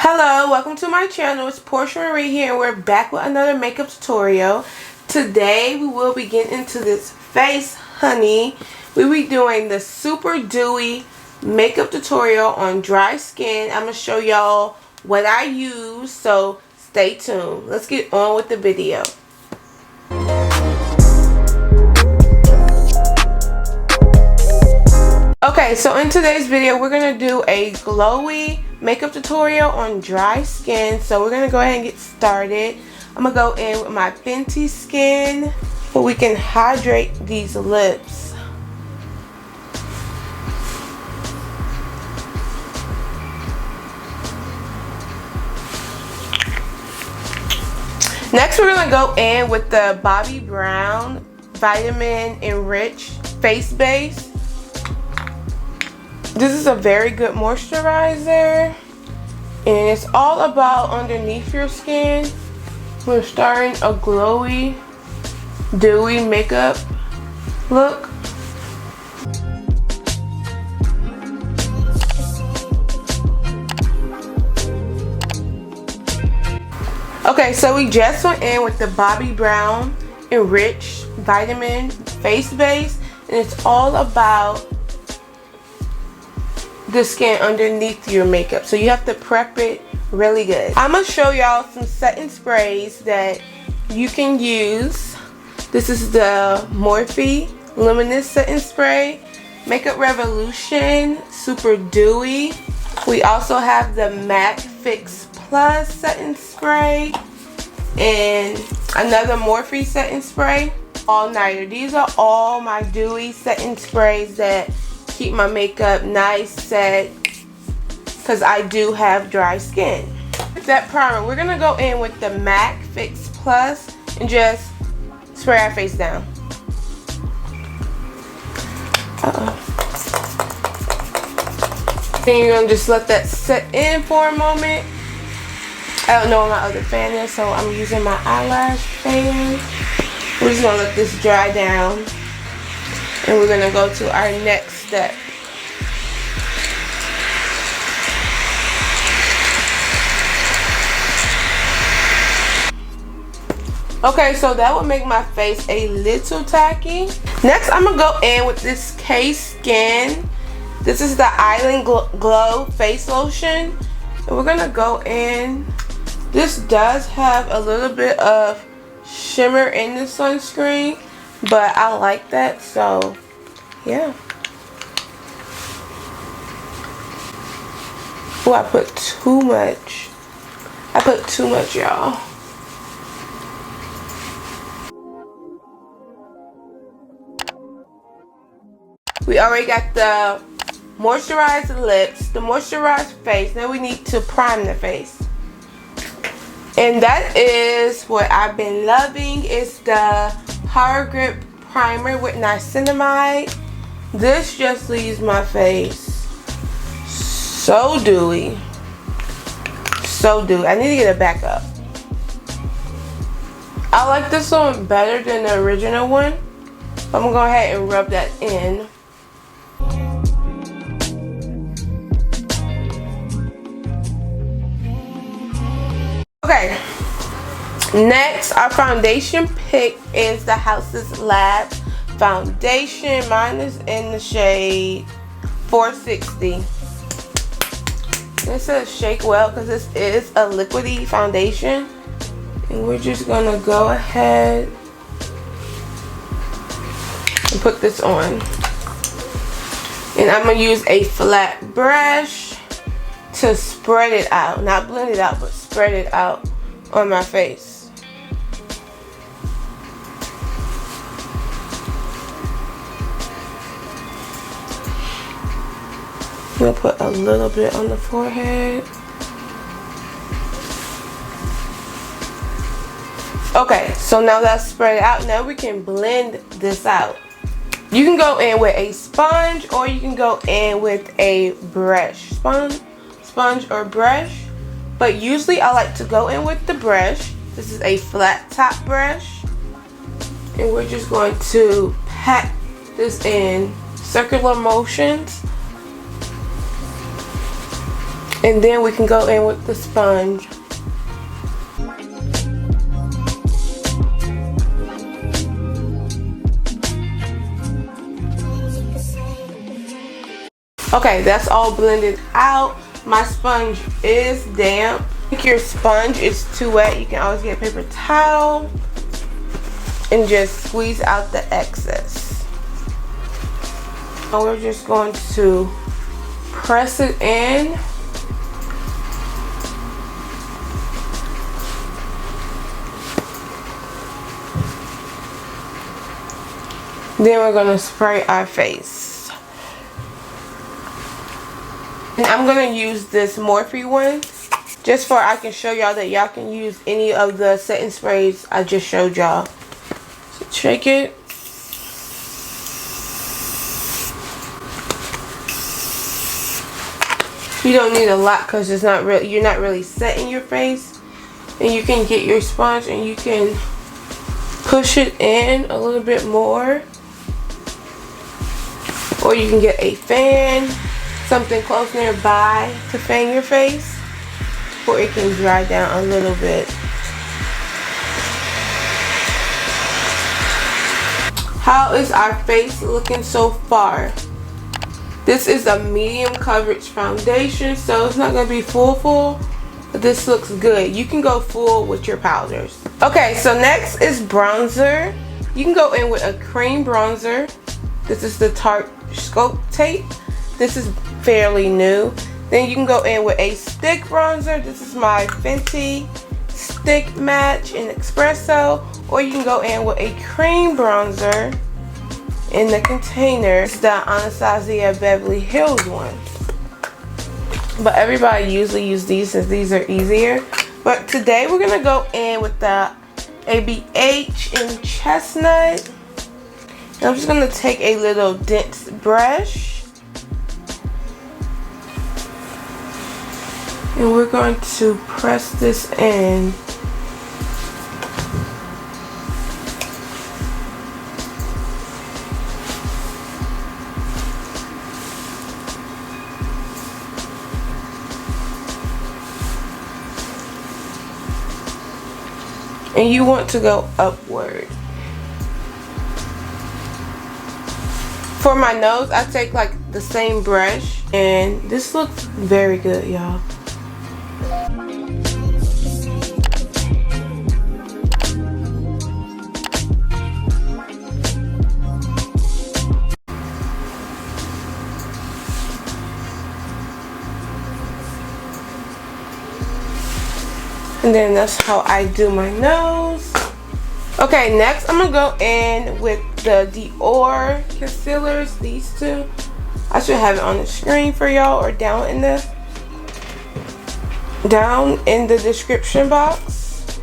Hello, welcome to my channel. It's Porsha right here and we're back with another makeup tutorial. Today we will be getting into this face honey. We will be doing the super dewy makeup tutorial on dry skin. I'm going to show y'all what I use, so stay tuned. Let's get on with the video. Okay, so in today's video we're going to do a glowy makeup tutorial on dry skin. So we're going to go ahead and get started. I'm going to go in with my Fenty Skin so we can hydrate these lips. Next we're going to go in with the Bobbi Brown Vitamin Enriched Face Base. This is a very good moisturizer, and it's all about underneath your skin. We're starting a glowy, dewy makeup look. Okay, so we just went in with the Bobbi Brown Enriched Vitamin Face Base, and it's all about the skin underneath your makeup, so you have to prep it really good. I'm gonna show y'all some setting sprays that you can use. This is the Morphe Luminous setting spray, Makeup Revolution Super Dewy. We also have the MAC Fix Plus setting spray and another Morphe setting spray, all nighter. These are all my dewy setting sprays that keep my makeup nice, set, because I do have dry skin. With that primer, we're gonna go in with the MAC Fix Plus and just spray our face down. Then you're gonna just let that set in for a moment. I don't know what my other fan is, so I'm using my eyelash fan. We're just gonna let this dry down, and we're gonna go to our next step. Okay, so that would make my face a little tacky. Next, I'm gonna go in with this K-Skin. This is the Island Glow Face Lotion, and we're gonna go in. This does have a little bit of shimmer in the sunscreen, but I like that, so yeah. Oh, I put too much. I put too much, y'all. We already got the moisturized lips, the moisturized face. Now we need to prime the face. And that is what I've been loving. It's the Power Grip Primer with niacinamide. This just leaves my face so dewy. So dewy. I need to get it back up. I like this one better than the original one. I'm going to go ahead and rub that in. Okay. Next, our foundation pick is the House's Lab foundation. Mine is in the shade 460. It says shake well because this is a liquidy foundation, and we're just gonna go ahead and put this on. And I'm gonna use a flat brush to spread it out, not blend it out, but spread it out on my face. I'm gonna put a little bit on the forehead. Okay, so now that's spread out. Now we can blend this out. You can go in with a sponge, or you can go in with a brush. Sponge or brush. But usually I like to go in with the brush. This is a flat top brush. And we're just going to pat this in circular motions And then we can go in with the sponge. Okay, that's all blended out. My sponge is damp. If your sponge is too wet, you can always get a paper towel and just squeeze out the excess. Now we're just going to press it in. Then we're going to spray our face. And I'm going to use this Morphe one just for I can show y'all that y'all can use any of the setting sprays I just showed y'all. So shake it. You don't need a lot because it's not really, you're not really setting your face. And you can get your sponge and you can push it in a little bit more. Or you can get a fan, something close nearby to fan your face, or it can dry down a little bit. How is our face looking so far? This is a medium coverage foundation, so it's not going to be full, but this looks good. You can go full with your powders. Okay, so next is bronzer. You can go in with a cream bronzer. This is the Tarte Scope Tape. This is fairly new. Then you can go in with a stick bronzer. This is my Fenty Stick Match in Espresso. Or you can go in with a cream bronzer in the container. It's the Anastasia Beverly Hills one. But everybody usually use these since these are easier. But today we're going to go in with the ABH in Chestnut. And I'm just going to take a little dense brush. And we're going to press this in. And you want to go upward. For my nose, I take like the same brush. And this looks very good, y'all. And then that's how I do my nose. Okay, next I'm gonna go in with the Dior concealers, these two. I should have it on the screen for y'all or down in the description box.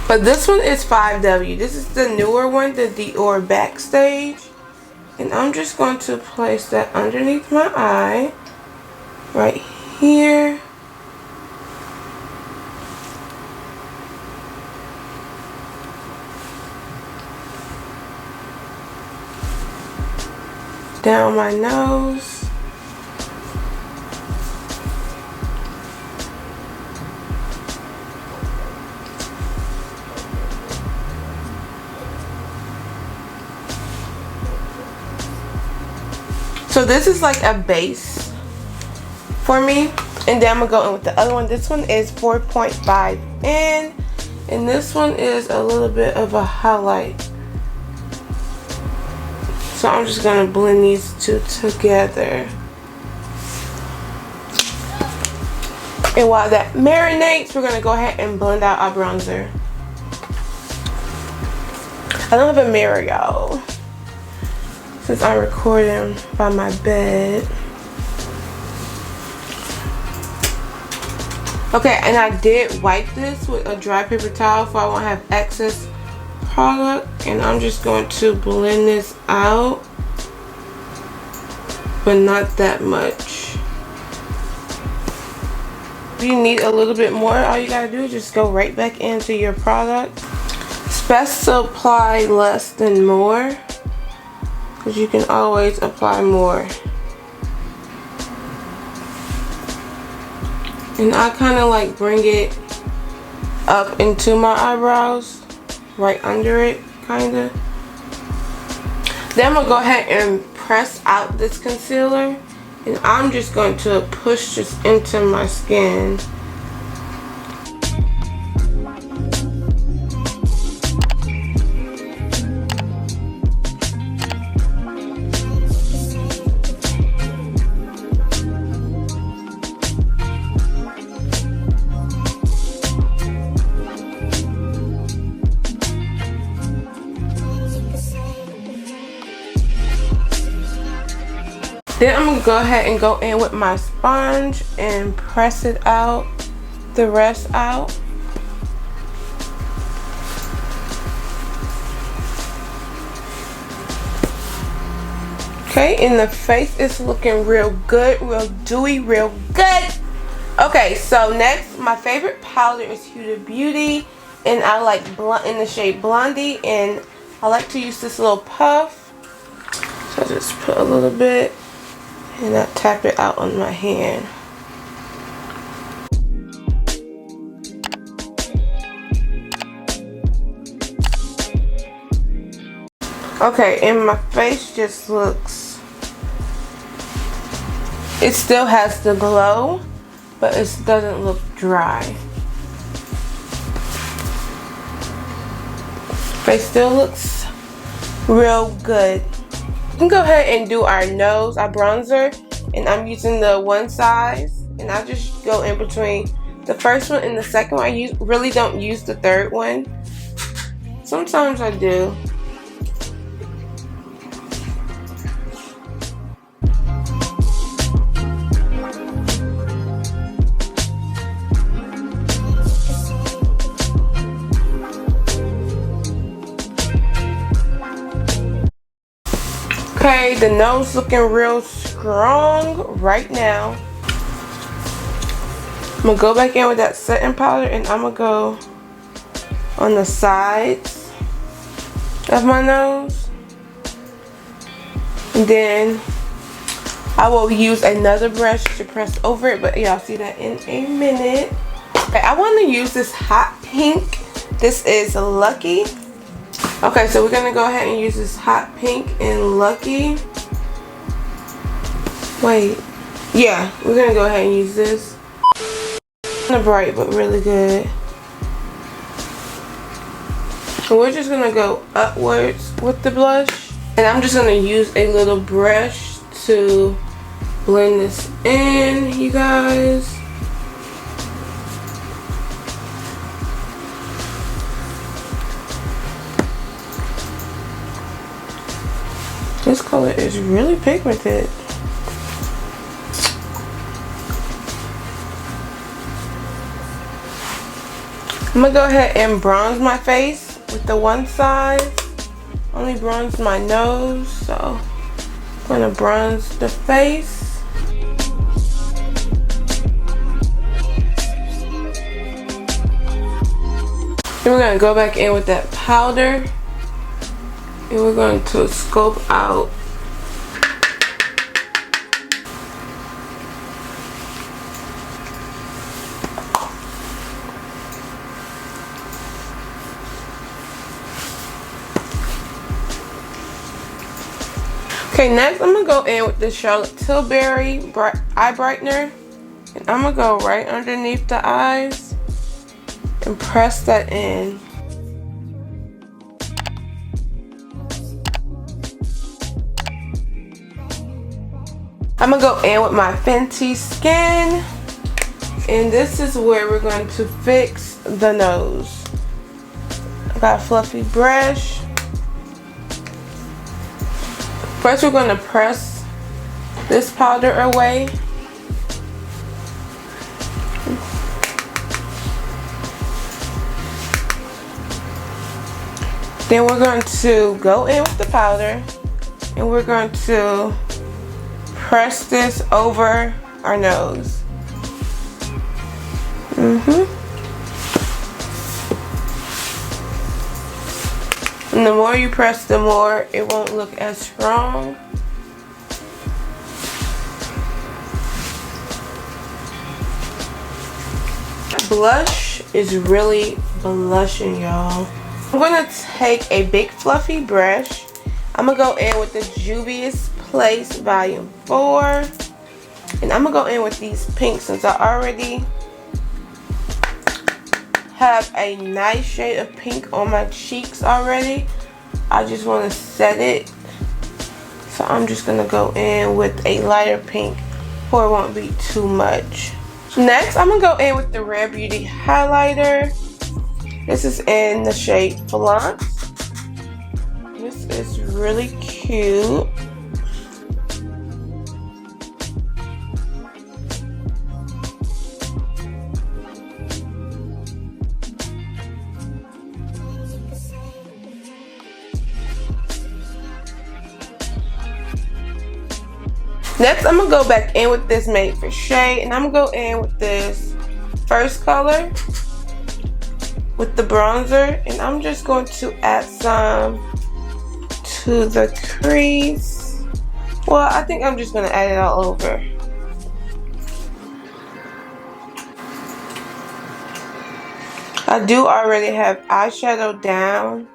But this one is 5W. This is the newer one, the Dior Backstage. And I'm just going to place that underneath my eye, right here. Down my nose. So this is like a base for me. And then I'm gonna go in with the other one. This one is 4.5 in. And this one is a little bit of a highlight. So I'm just going to blend these two together. And while that marinates, we're going to go ahead and blend out our bronzer. I don't have a mirror, y'all, since I'm recording by my bed. Okay, and I did wipe this with a dry paper towel so I won't have excess product, and I'm just going to blend this out, but not that much. If you need a little bit more, all you gotta do is just go right back into your product. It's best to apply less than more, because you can always apply more. And I kind of like bring it up into my eyebrows, right under it, kind of. Then I'm going to go ahead and press out this concealer. And I'm just going to push this into my skin. Then I'm going to go ahead and go in with my sponge and press it out, the rest out. Okay, and the face is looking real good, real dewy, real good. Okay, so next, my favorite powder is Huda Beauty, and I like in the shade Blondie, and I like to use this little puff. So I just put a little bit. And I tap it out on my hand. Okay, and my face just looks, it still has the glow, but it doesn't look dry. Face still looks real good. We can go ahead and do our nose, our bronzer, and I'm using the one size, and I just go in between the first one and the second one. I really don't use the third one. Sometimes I do. Okay, the nose looking real strong right now. I'm gonna go back in with that setting powder, and I'm gonna go on the sides of my nose. And then I will use another brush to press over it, but y'all see that in a minute. Okay, I want to use this hot pink. This is Lucky. Okay, so we're gonna go ahead and use this hot pink in Lucky. Wait, yeah, we're gonna go ahead and use this. Kind of bright, but really good. And we're just gonna go upwards with the blush, and I'm just gonna use a little brush to blend this in, you guys. This color is really pigmented. I'm gonna go ahead and bronze my face with the one size. Only bronze my nose, so I'm gonna bronze the face. Then we're gonna go back in with that powder. And we're going to scope out Okay, next I'm going to go in with the Charlotte Tilbury eye brightener. And I'm going to go right underneath the eyes and press that in. I'm going to go in with my Fenty Skin. And this is where we're going to fix the nose. I got a fluffy brush. First we're going to press this powder away. Then we're going to go in with the powder and we're going to press this over our nose. And the more you press, the more it won't look as strong. blush is really blushing, y'all. I'm gonna take a big fluffy brush. I'm gonna go in with the Juvia's Place Volume 4. And I'm gonna go in with these pinks since I already have a nice shade of pink on my cheeks already. I just want to set it. So I'm just gonna go in with a lighter pink, or it won't be too much. Next, I'm gonna go in with the Rare Beauty highlighter. This is in the shade Blanc. This is really cute. Next, I'm gonna go back in with this Made for Shade, and I'm gonna go in with this first color with the bronzer, and I'm just going to add some to the crease. Well, I think I'm just gonna add it all over. I do already have eyeshadow down.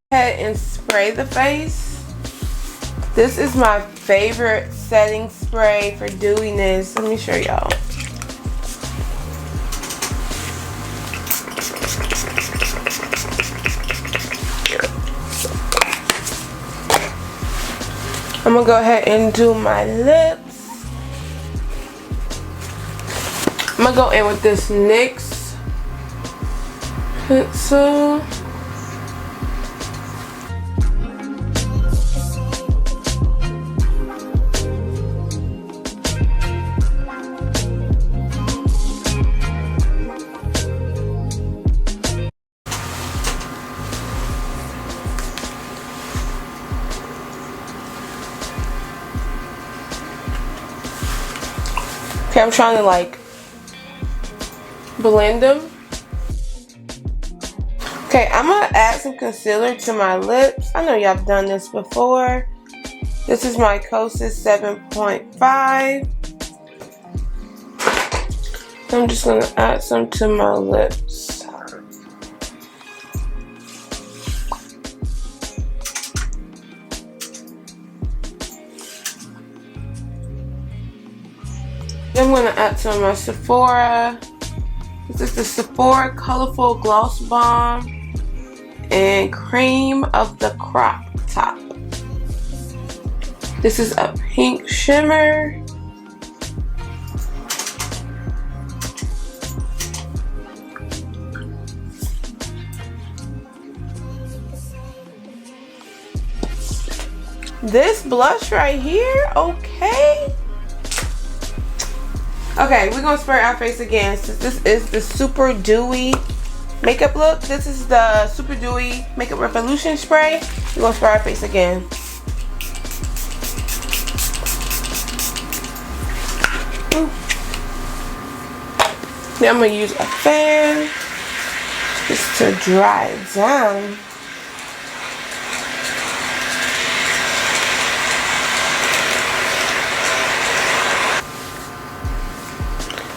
Ahead and spray the face. This is my favorite setting spray for dewiness. Let me show y'all. I'm gonna go ahead and do my lips. I'm gonna go in with this NYX pencil. Okay, I'm trying to like blend them. Okay, I'm gonna add some concealer to my lips. I know y'all have done this before. This is my Kosas 7.5. I'm just gonna add some to my lips. I'm going to add some of my Sephora. This is the Sephora Colorful Gloss Balm and Cream of the Crop Top. This is a pink shimmer. This blush right here, okay. Okay, we're gonna spray our face again since this is the Super Dewy makeup look. This is the Super Dewy Makeup Revolution spray. We're gonna spray our face again. Then I'm gonna use a fan just to dry it down.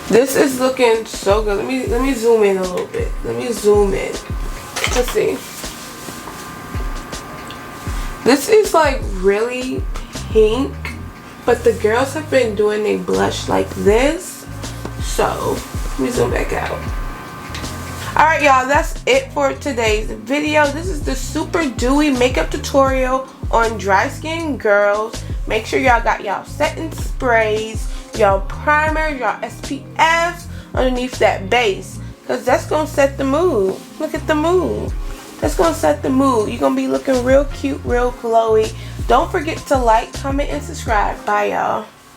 This is looking so good. Let me zoom in a little bit. Let me zoom in. Let's see. This is like really pink, but the girls have been doing a blush like this. So let me zoom back out. Alright y'all, that's it for today's video. This is the Super Dewy makeup tutorial on dry skin girls. Make sure y'all got y'all setting sprays, y'all primer, y'all SPFs underneath that base, because that's gonna set the mood. Look at the mood. That's gonna set the mood. You're gonna be looking real cute, real glowy. Don't forget to like, comment, and subscribe. Bye y'all.